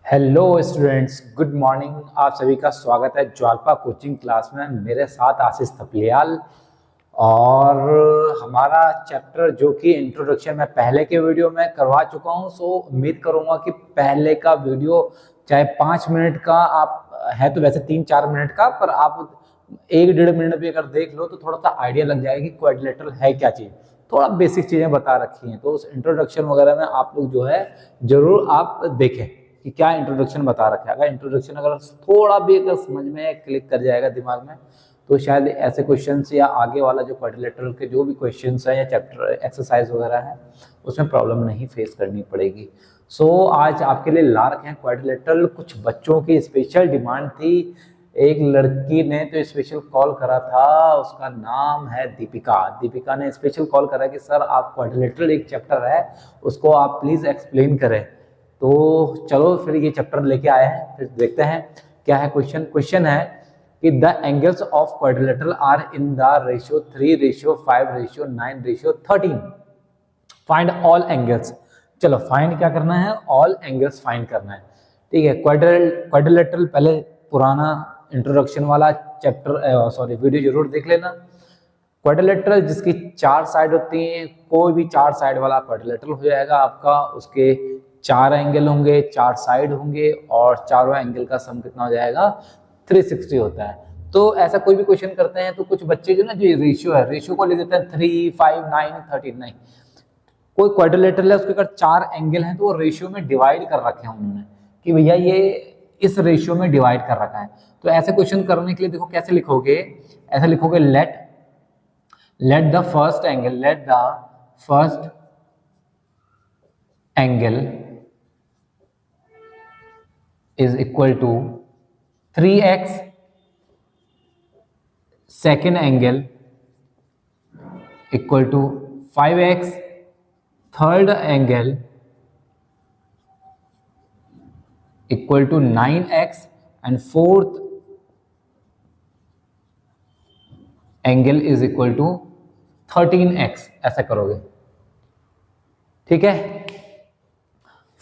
Hello students, good morning. आप सभी का स्वागत है ज्वालपा कोचिंग क्लास में। मेरे साथ आशीष थपलियाल और हमारा चैप्टर जो कि इंट्रोडक्शन मैं पहले के वीडियो में करवा चुका हूं। सो उम्मीद करूंगा कि पहले का वीडियो चाहे 5 मिनट का आप है तो वैसे 3-4 मिनट का, पर आप 1-1.5 मिनट भी अगर देख लो तो थोड़ा सा आइडिया लग जाएगा कि क्वाड्रिलेटरल है क्या चीज़। थोड़ा बेसिक चीज़ें बता रखी हैं, तो उस इंट्रोडक्शन वगैरह में आप लोग जो है जरूर आप देखें कि क्या इंट्रोडक्शन बता रखा है। अगर इंट्रोडक्शन अगर थोड़ा भी अगर समझ में क्लिक कर जाएगा दिमाग में, तो शायद ऐसे क्वेश्चंस या आगे वाला जो क्वाड्रिलेटरल के जो भी क्वेश्चंस है या चैप्टर एक्सरसाइज वगैरह है उसमें प्रॉब्लम नहीं फेस करनी पड़ेगी। आज आपके लिए ला रखे हैं क्वाड्रिलेटरल। कुछ बच्चों की स्पेशल डिमांड थी। एक लड़की ने तो स्पेशल कॉल करा था, उसका नाम है दीपिका। दीपिका ने स्पेशल कॉल करा कि सर आप क्वाड्रिलेटरल एक चैप्टर है उसको आप प्लीज एक्सप्लेन करें। तो चलो फिर ये चैप्टर लेके आए हैं, फिर देखते हैं क्या है क्वेश्चन। क्वेश्चन है कि the angles of quadrilateral are in the ratio 3:5:9:13। Find all angles. चलो फाइंड क्या करना है, ऑल एंगल्स फाइंड करना है। ठीक है, क्वाड्रिलेटरल पहले पुराना इंट्रोडक्शन वाला चैप्टर वीडियो जरूर देख लेना। क्वाड्रिलेटरल जिसकी 4 साइड होती हैं, कोई भी 4 साइड वाला क्वाड्रिलेटरल हो जाएगा आपका। उसके 4 एंगल होंगे, 4 साइड होंगे और चारों एंगल का सम कितना हो जाएगा, 360 होता है। तो ऐसा कोई भी क्वेश्चन करते हैं तो कुछ बच्चे जो ना जो रेशियो है, रेशियो को लिख देते हैं 3, 5, 9, 13। नहीं, कोई क्वाड्रिलेटरल है उसके अगर 4 एंगल हैं तो वो रेशियो में डिवाइड कर रखे हैं उन्होंने कि भैया ये इस रेशियो में डिवाइड कर रखा है। तो ऐसे क्वेश्चन करने के लिए देखो कैसे लिखोगे, ऐसा लिखोगे let the first angle is equal to 3x, second angle equal to 5x, third angle equal to 9x and fourth angle is equal to 13x। ऐसा करोगे, ठीक है।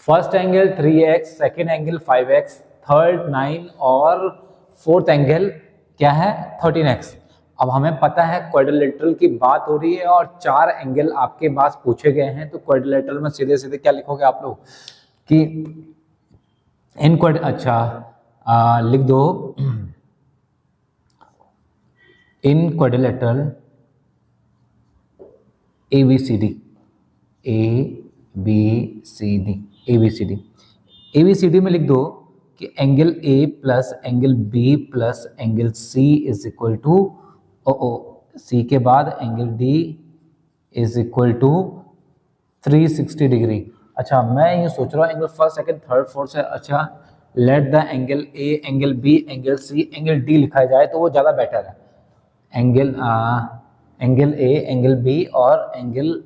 First angle 3x, second angle 5x, third 9 और fourth angle क्या है 13x। अब हमें पता है क्वाड्रिलेटरल की बात हो रही है और 4 एंगल आपके पास पूछे गए हैं, तो क्वाड्रिलेटरल में सीधे सीधे क्या लिखोगे आप लोग कि इन लिख दो in quadrilateral ABCD में लिख दो कि angle A plus angle B plus angle C is equal to C के बाद angle D is equal to 360 degree. अच्छा, मैं ये सोच रहा हूँ angle first second third fourth से अच्छा let the angle A angle B angle C angle D लिखा जाए तो वो ज़्यादा बेटर है। एंगल ए एंगल बी और एंगल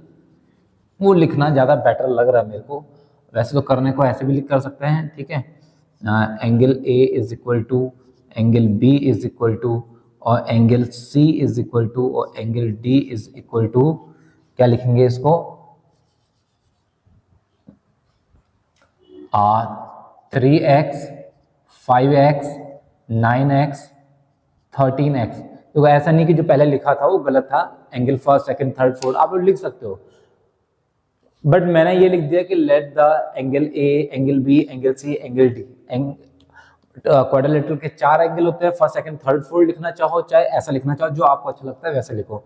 वो लिखना ज़्यादा बेटर लग रहा है मेरे को। वैसे तो करने को ऐसे भी लिख कर सकते हैं, ठीक है। Angle A is equal to angle B is equal to और angle C is equal to और angle D is equal to क्या लिखेंगे इसको 3x 5x 9x 13x। तो ऐसा नहीं कि जो पहले लिखा था वो गलत था, angle first second third fourth आप लोग लिख सकते हो, बट मैंने ये लिख दिया कि let the angle A angle B angle C angle D. Quadrilateral के 4 एंगल होते हैं, फर्स्ट सेकंड थर्ड फोर्थ लिखना चाहो चाहे ऐसा लिखना चाहो, जो आपको अच्छा लगता है वैसे लिखो।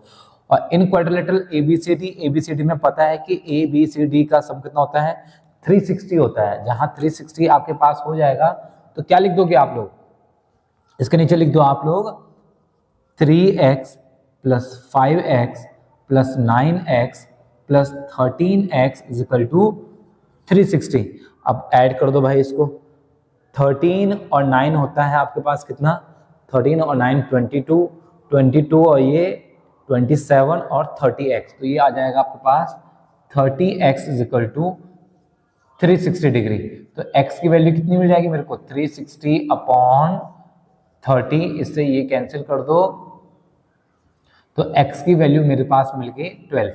और इन क्वाड्रिलेटरल एबीसीडी में पता है कि एबीसीडी का सम कितना होता है 360 होता है। जहां 360 आपके पास हो जाएगा तो क्या लिख दोगे आप लोग, इसके नीचे लिख दो आप लोग 3x plus 5x plus 9x plus 13x is equal to 360। अब ऐड कर दो भाई इसको, 13 और 9 होता है आपके पास कितना, 13 और 9 22 और ये 27 और 30x, तो ये आ जाएगा आपके पास 30x is equal to 360 degree. तो x की वैल्यू कितनी मिल जाएगी मेरे को 360 अपॉन 30, इससे ये कैंसिल कर दो तो x की वैल्यू मेरे पास मिल गई 12।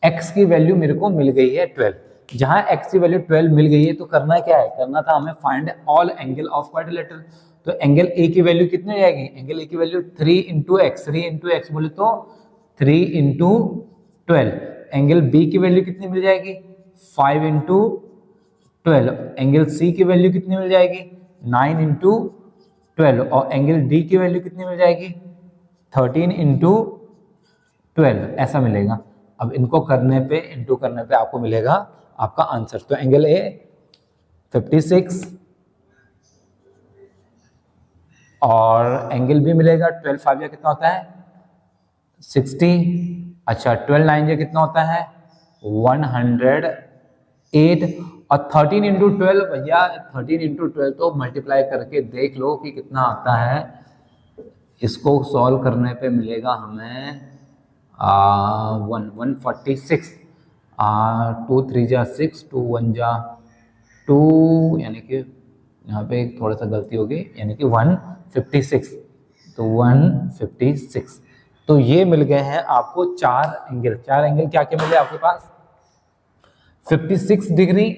x की वैल्यू मेरे को मिल गई है 12। जहां x की वैल्यू 12 मिल गई है तो करना क्या है, करना था हमें find all angle of quadrilateral. तो एंगल ए की वैल्यू कितनी हो जाएगी, एंगल ए की value 3 into x, 3 into x बोले तो 3 इंटू 12। एंगल बी की वैल्यू कितनी मिल जाएगी, 5 इंटू 12। एंगल सी की वैल्यू कितनी मिल जाएगी, 9 इंटू 12। और एंगल डी की वैल्यू कितनी मिल जाएगी, 13 इंटू 12 ऐसा मिलेगा। अब इनको करने पे, इंटू करने पे आपको मिलेगा आपका आंसर। तो एंगल ए 56 और एंगल बी मिलेगा 12 5 या कितना होता है 60। अच्छा 12 9 या कितना होता है 108। और 13 इंटू 12 भैया 13 इंटू 12 तो मल्टीप्लाई करके देख लो कि कितना आता है। इसको सॉल्व करने पे मिलेगा हमें 146। 2 3 जा 6, 2 1 जा 2, यानी कि यहाँ पे थोड़ा सा गलती होगी, यानी कि 156। तो 156। तो ये मिल गए हैं आपको चार एंगल। चार एंगल क्या क्या मिले आपके पास, 56 डिग्री,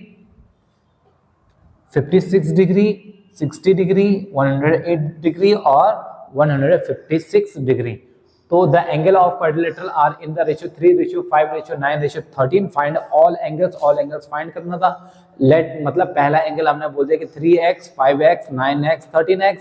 56 डिग्री, 60 डिग्री, 108 डिग्री और 156 डिग्री। तो the angle of quadrilateral are in the ratio 3:5 9 13। Find all angles, all angles find करना था। लेट मतलब पहला एंगल हमने बोल दिया कि 3x 5x 9x 13x।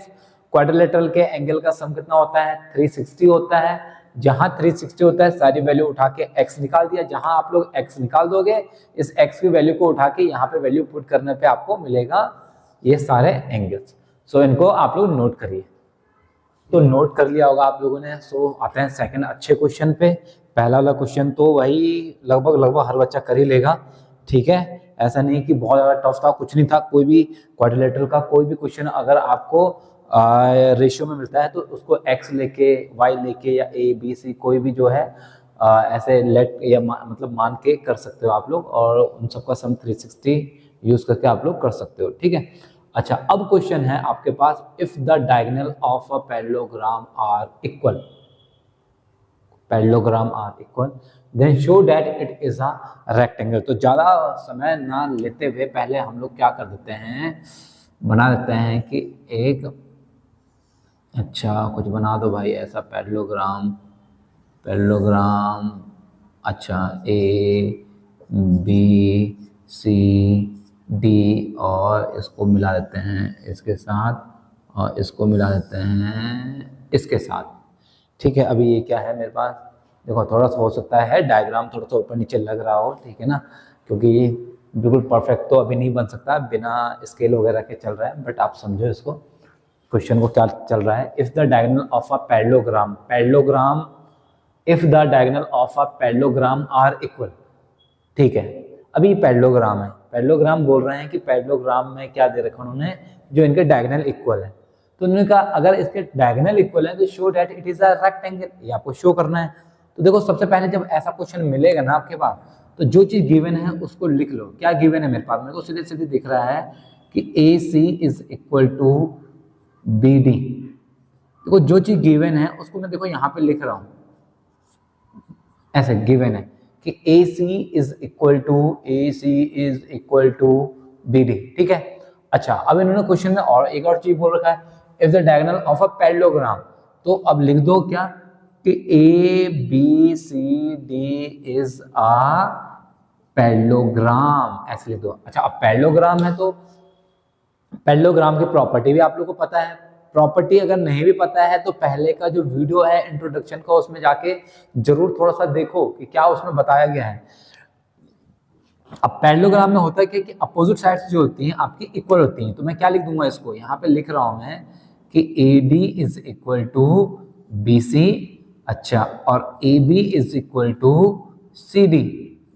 Quadrilateral के एंगल का सम कितना होता है 360 होता है। जहां 360 होता है सारी वैल्यू उठा के x निकाल दिया। जहां आप लोग x निकाल दोगे, इस x की वैल्यू को उठा के यहाँ पे वैल्यू पुट करने पे आपको मिलेगा ये सारे एंगल्स। सो इनको आप लोग नोट करिए। तो नोट कर लिया होगा आप लोगों ने। सो आते हैं सेकंड अच्छे क्वेश्चन पे। पहला वाला क्वेश्चन तो वही लगभग हर बच्चा कर ही लेगा, ठीक है। ऐसा नहीं कि बहुत ज़्यादा टफ था, कुछ नहीं था। कोई भी क्वाड्रिलेटरल का कोई भी क्वेश्चन अगर आपको रेशियो में मिलता है तो उसको x लेके, y लेके या a b c कोई भी जो है ऐसे लेट या मतलब मान के कर सकते हो आप लोग। और उन सबका सम 360 यूज करके आप लोग कर सकते हो, ठीक है। अच्छा अब क्वेश्चन है आपके पास, if the diagonal of a parallelogram are equal, parallelogram are equal then show that it is a rectangle. तो ज्यादा समय ना लेते हुए पहले हम लोग क्या कर देते हैं, बना देते हैं कि एक अच्छा कुछ बना दो भाई ऐसा पैरेललोग्राम। पैरेललोग्राम अच्छा ए बी सी डी और इसको मिला देते हैं इसके साथ और इसको मिला देते हैं इसके साथ, ठीक है। अभी ये क्या है मेरे पास, देखो थोड़ा सा हो सकता है डायग्राम थोड़ा सा ऊपर नीचे लग रहा हो, ठीक है ना, क्योंकि ये बिल्कुल परफेक्ट तो अभी नहीं बन सकता, बिना स्केल वगैरह के चल रहा है। बट आप समझो इसको, क्वेश्चन को क्या चल रहा है। If the diagonal of a parallelogram, parallelogram if the diagonal of a parallelogram are equal, ठीक है। अभी पैरेललोग्राम है, पैरेललोग्राम बोल रहे हैं कि पैरेललोग्राम में क्या दे रखा उन्होंने, जो इनके डायगोनल इक्वल है। तो उन्होंने कहा अगर इसके डायगोनल इक्वल है तो show that it is a rectangle, ये आपको शो करना है। तो देखो सबसे पहले जब ऐसा क्वेश्चन मिलेगा ना आपके पास, तो जो चीज गिवन है उसको लिख लो। क्या गिवन है मेरे पास, मेरे को सीधे सीधे दिख रहा है कि A C is equal to B D. देखो जो चीज गिवन है उसको मैं देखो यहाँ पे लिख रहा हूँ, ऐसे गिवन है कि A C is equal to B D, ठीक है। अच्छा अब इन्होंने क्वेश्चन में और एक और चीज बोल रखा है, if the diagonal of a parallelogram. तो अब लिख दो क्या कि A B C D is a parallelogram, ऐसे लिख दो। अच्छा अब पैरेललोग्राम है तो पैरेललोग्राम की प्रॉपर्टी भी आप लोगों को पता है। प्रॉपर्टी अगर नहीं भी पता है तो पहले का जो वीडियो है इंट्रोडक्शन का उसमें जाके जरूर थोड़ा सा देखो कि क्या उसमें बताया गया है। अब पैरेललोग्राम में होता है कि अपोजिट साइड्स जो होती हैं आपकी इक्वल होती हैं। तो मैं क्या लिख दूंगा, इसको यहाँ पे लिख रहा हूं मैं कि A D is equal to B C, अच्छा, और A B is equal to C D.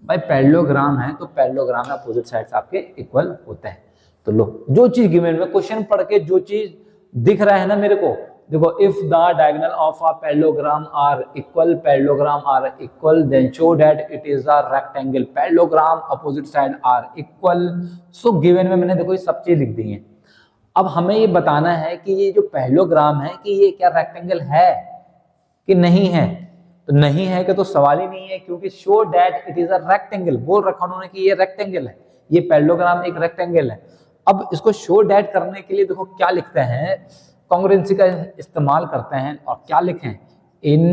भाई पैरेललोग्राम है तो पैरेललोग्राम में अपोजिट साइड्स आपके इक्वल होते हैं। तो लो जो चीज गिवन में क्वेश्चन पढ़ के जो चीज दिख रहा है ना मेरे को, देखो if the diagonal of a parallelogram are equal, parallelogram are equal then show that it is a rectangle, parallelogram opposite side are equal. So given में मैंने देखो ये सब चीज लिख दी है। अब हमें ये बताना है कि ये जो पैरेललोग्राम है कि ये क्या रेक्टेंगल है कि नहीं है। तो नहीं है कि तो सवाल ही नहीं है, क्योंकि show that it is a rectangle बोल रखा उन्होंने कि ये रेक्टेंगल है। ये पैरेललोग्राम एक रेक्टेंगल है। अब इसको शो डैट करने के लिए देखो क्या लिखते हैं, कॉन्ग्रुएंसी का इस्तेमाल करते हैं और क्या लिखें, इन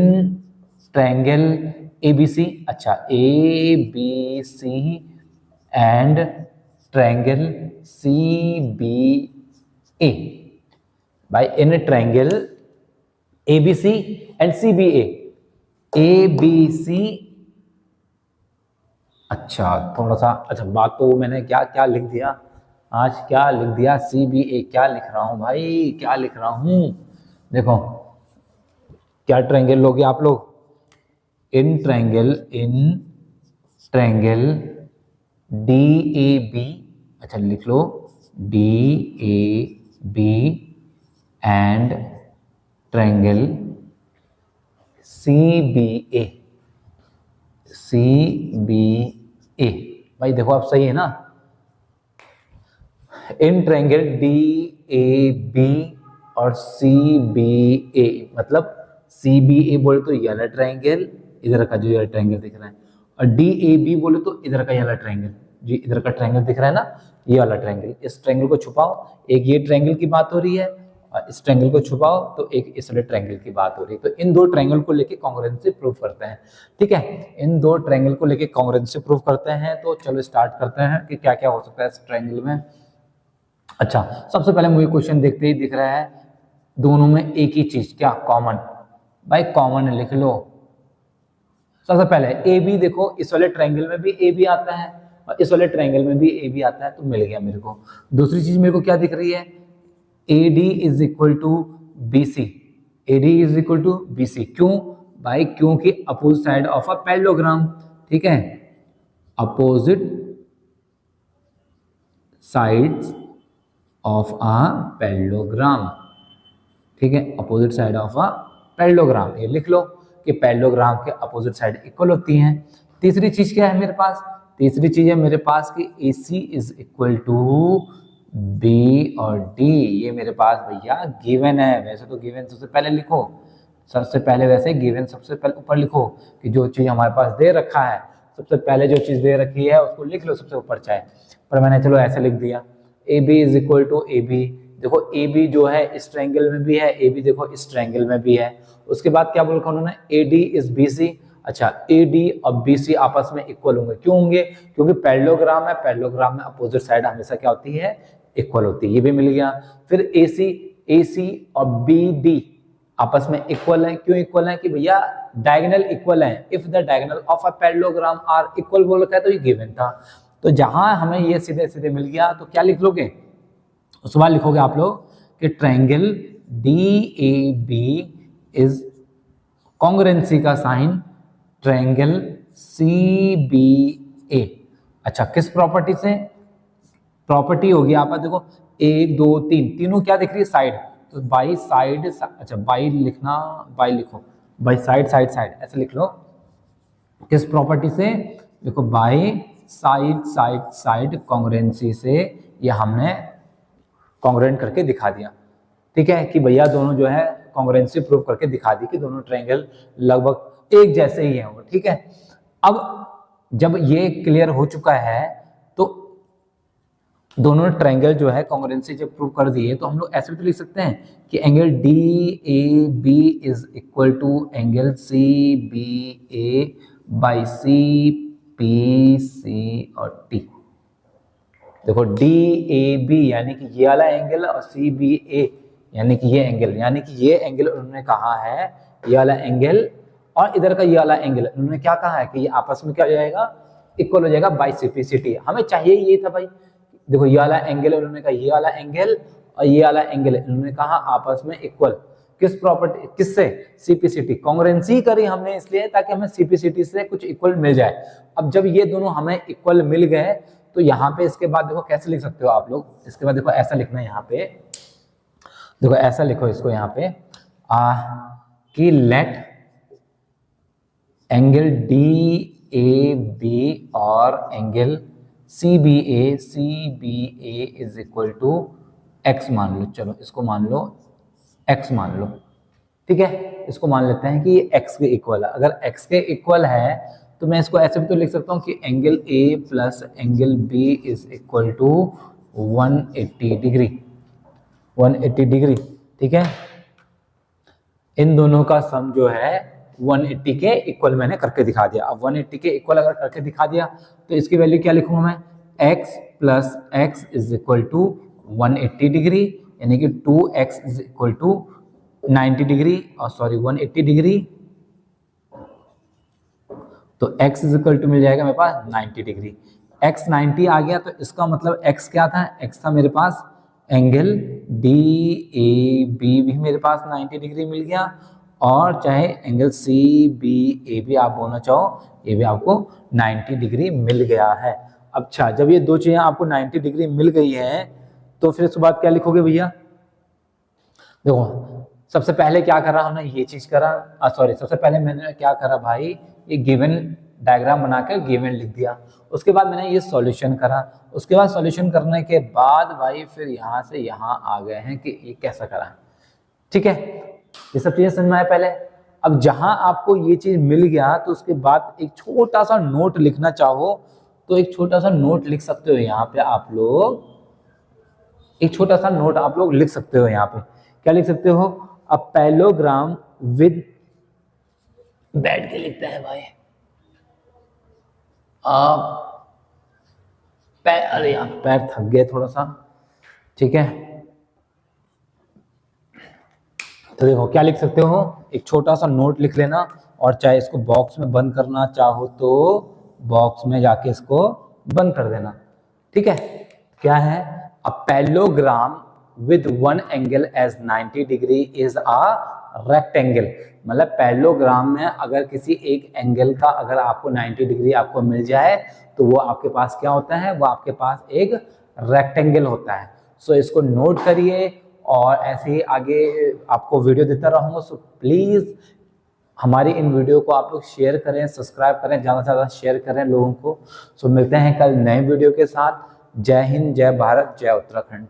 ट्रायंगल ABC, अच्छा ABC and triangle CBA, by in triangle ABC and CBA, ABC, अच्छा थोड़ा सा, अच्छा बात तो मैंने क्या क्या लिख दिया आज, क्या लिख दिया, CBA क्या लिख रहा हूं भाई, क्या लिख रहा हूं, देखो क्या ट्रायंगल लोगे आप लोग, इन ट्रायंगल DAB, अच्छा लिख लो DAB एंड ट्रायंगल CBA, भाई देखो आप सही है ना, इन ट्रायंगल DAB और CBA, मतलब CBA बोले तो ये वाला ट्रायंगल, इधर का जो ये ट्रायंगल दिख रहा है, और DAB बोले तो इधर का ये वाला ट्रायंगल, जो इधर का ट्रायंगल दिख रहा है ना, ये वाला ट्रायंगल, इस ट्रायंगल को छुपाओ, एक ये ट्रायंगल की बात हो रही है, और इस ट्रायंगल को छुपाओ तो एक इस वाले ट्रायंगल की बात हो रही है। तो इन दो ट्रायंगल को लेके कॉन्ग्रुएंसी प्रूव करते हैं, ठीक है, इन दो ट्रायंगल को लेके कॉन्ग्रुएंसी प्रूव करते हैं। तो चलो स्टार्ट करते हैं कि क्या क्या हो सकता है इस ट्रायंगल में। अच्छा, सबसे पहले मुझे क्वेश्चन देखते ही दिख रहा है, दोनों में एक ही चीज क्या कॉमन, भाई कॉमन लिख लो। सबसे पहले ए बी, देखो इस वाले ट्रायंगल में भी ए बी आता है और इस वाले ट्रायंगल में भी ए बी आता है, तो मिल गया मेरे को। दूसरी चीज मेरे को क्या दिख रही है, A D is equal to B C, A D is equal to B C, क्यों भाई, क्योंकि opposite side of a parallelogram, ठीक है, opposite sides of a parallelogram, ठीक है, opposite side of a parallelogram, ये लिख लो कि पैरेललोग्राम के अपोजिट साइड इक्वल होती हैं। तीसरी चीज क्या है मेरे पास, तीसरी चीज है मेरे पास कि AC is equal to B और D, ये मेरे पास भैया गिवन है। वैसे तो गिवन सबसे पहले लिखो, सबसे पहले वैसे गिवन सबसे पहले ऊपर लिखो कि जो चीज हमारे पास दे रखा है, सबसे पहले जो चीज दे रखी है उसको लिख लो सबसे ऊपर चाहे, पर मैंने चलो ऐसे लिख दिया, AB is equal to AB, देखो AB जो है इस ट्रायंगल में भी है, AB देखो इस ट्रायंगल में भी है। उसके बाद क्या बोला उन्होंने, AD इज BC, अच्छा AD और BC आपस में इक्वल होंगे, क्यों होंगे, क्योंकि पैरेललोग्राम है, पैरेललोग्राम में अपोजिट साइड हमेशा क्या होती है, इक्वल होती है, ये भी मिल गया। फिर AC और BD आपस में इक्वल है, क्यों इक्वल है, कि भैया डायगोनल इक्वल है, if the diagonal of a parallelogram are equal बोल रखा है, तो ये गिवन था। तो जहां हमें ये सीधे सीधे मिल गया तो क्या लिख लोगे, उसके बाद लिखोगे आप लोग कि ट्रायंगल DAB इज कॉन्ग्रुएंसी का साइन ट्रायंगल CBA, अच्छा किस प्रॉपर्टी से, प्रॉपर्टी होगी आप देखो 1 2 3, तीनों क्या दिख रही है, साइड, तो बाई साइड, अच्छा बाई लिखना, बाई लिखो, बाई साइड साइड साइड ऐसे लिख लो, किस प्रॉपर्टी से, देखो by side side side congruency से, ये हमने कॉन्ग्रुएंट करके दिखा दिया, ठीक है, कि भैया दोनों जो है कॉन्ग्रुएंसी प्रूव करके दिखा दी कि दोनों ट्रायंगल लगभग एक जैसे ही हैं वो, ठीक है। अब जब ये क्लियर हो चुका है तो दोनों ट्रायंगल जो है कॉन्ग्रुएंसी जब प्रूव कर दिए, तो हम लोग ऐसे भी तो लिख सकते हैं कि angle DAB is equal to angle CBA by CPC और T। देखो DAB यानी कि ये वाला एंगल और CBA यानी कि ये एंगल, यानी कि ये एंगल उन्होंने कहा है, ये वाला एंगल और इधर का ये वाला एंगल उन्होंने क्या कहा है कि ये आपस में क्या हो जाएगा, इक्वल हो जाएगा बाई CPCT। हमें चाहिए ये था भाई, देखो ये वाला एंगल उन्होंने कहा, ये वाला एंगल और ये वाला एंगल उन्होंने कहा आपस में इक्वल, किस प्रॉपर्टी, किससे, CPCT, कॉन्ग्रुएंसी करी हमने इसलिए ताकि हमें CPCT से कुछ इक्वल मिल जाए। अब जब ये दोनों हमें इक्वल मिल गए तो यहाँ पे इसके बाद देखो कैसे लिख सकते हो आप लोग, इसके बाद देखो ऐसा लिखना है यहाँ पे, देखो ऐसा लिखो इसको यहाँ पे कि लेट एंगल DAB और angle CBA is equal to x मान लो, चलो इसको मान लो x मान लो, ठीक है, इसको मान लेते हैं कि ये x के इक्वल है। अगर x के इक्वल है तो मैं इसको ऐसे भी तो लिख सकता हूँ कि angle A plus angle B is equal to 180 degree, 180 degree. ठीक है, इन दोनों का सम जो है 180 के इक्वल मैंने करके दिखा दिया। अब 180 के इक्वल अगर करके दिखा दिया तो इसकी वैल्यू क्या लिखूंगा मैं, x plus x is equal to 180 degree, यानी कि 2x is equal to 90 degree, और सॉरी 180 डिग्री। तो x इज इक्वल टू मिल जाएगा मेरे पास 90 डिग्री। x 90 आ गया तो इसका मतलब x क्या था, x था मेरे पास एंगल DAB भी मेरे पास 90 डिग्री मिल गया, और चाहे एंगल CBA भी आप बोलना चाहो, ये भी आपको 90 डिग्री मिल गया है। अच्छा, जब ये दो चीजें आपको 90 डिग्री मिल गई है तो फिर उसके बाद क्या लिखोगे भैया, देखो सबसे पहले क्या करा हमने, ये चीज करा, सॉरी सबसे पहले मैंने क्या करा भाई, ये गिवन डायग्राम बनाकर गिवन लिख दिया। उसके बाद मैंने ये सॉल्यूशन करा, उसके बाद सॉल्यूशन करने के बाद भाई फिर यहाँ से यहाँ आ गए हैं कि ये कैसा करा। ठीक है, ये सब चीजें समझ में आया पहले। अब जहां आपको ये चीज मिल गया तो उसके बाद एक छोटा सा नोट लिखना चाहो तो एक छोटा सा नोट लिख सकते हो यहाँ पे आप लोग, एक छोटा सा नोट आप लोग लिख सकते हो यहाँ पे। क्या लिख सकते हो, अ पैरेललोग्राम विद, बैठ के लिखता है भाई, अरे यार पैर थक गए थोड़ा सा। ठीक है, तो देखो क्या लिख सकते हो, एक छोटा सा नोट लिख लेना, और चाहे इसको बॉक्स में बंद करना चाहो तो बॉक्स में जाके इसको बंद कर देना। ठीक है, क्या है, a parallelogram with one angle as 90 degree is a rectangle. मतलब पैरेललोग्राम में अगर किसी एक एंगल का अगर आपको 90 डिग्री आपको मिल जाए तो वो आपके पास क्या होता है, वो आपके पास एक रेक्टेंगल होता है। सो इसको नोट करिए, और ऐसे ही आगे आपको वीडियो देता रहूँगा। सो प्लीज़ हमारी इन वीडियो को आप लोग शेयर करें, सब्सक्राइब करें, ज़्यादा से ज़्यादा शेयर करें लोगों को। सो मिलते हैं कल नए वीडियो के साथ। जय हिंद, जय भारत, जय उत्तराखंड।